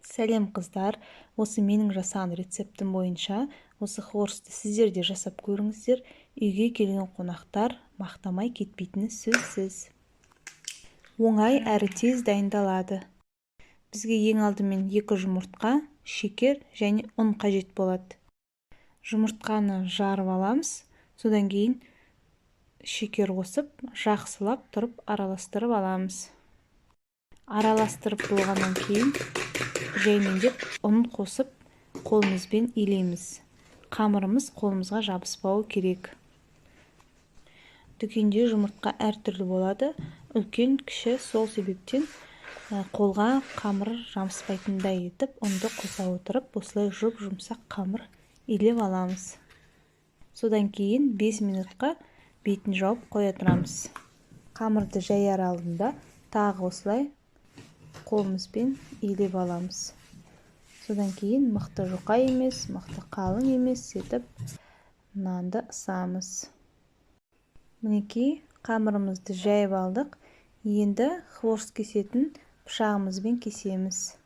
Сәлем қыздар, осы менің жасаған рецептім бойынша осы хворсты сіздер де жасап көріңіздер. Үйге келген қонақтар мақтамай кетпейтіні сөзсіз. Оңай әрі тез дайындалады. Бізге ең алдымен 2 жұмыртқа, шекер және ұн қажет болады. Жұмыртқаны жарып аламыз, содан кейін шекер қосып, жақсылап тұрып араластырып аламыз. Араластырып болғаннан кейін жаймендеп ұн қосып қолымызбен илейміз. Қамырымыз қолымызға жабыспауы керек. Дүкенде жұмыртқа әртүрлі болады. Үлкен, кіші, сол себептен қолға қамыр жабыспайтындай етіп ұнды қоса отырып, осылай жұмсақ қамыр илеп аламыз. Содан кейін 5 минутқа бетін жауып қоя тұрамыз. Қамырды жаяр алдында тағы осылай қолымызбен илеп аламыз. Содан кейін мықты жұқа емес, мықты қалың емес етіп нанды ысамыз. Мінекей, қамырымызды жайып алдық. Енді хворст кесетін пышағымызбен кесеміз.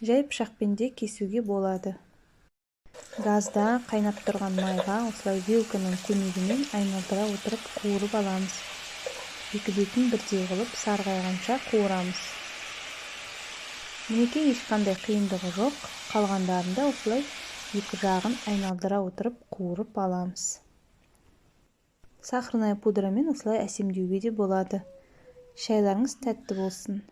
Жай пышақпен де кесуге болады. Газда қайнап тұрған майға осылай вилканың көмегімен айналдыра отырып қуырып аламыз. Екі бетін бірдей қылып сарғайғанша қуырамыз. Мінекей, ешқандай қиындығы жоқ. Қалғандарында осылай екі жағын айналдыра отырып қуырып аламыз. Сахарная пудрамен осылай әсемдеуге де болады. Шайларыңыз тәтті болсын.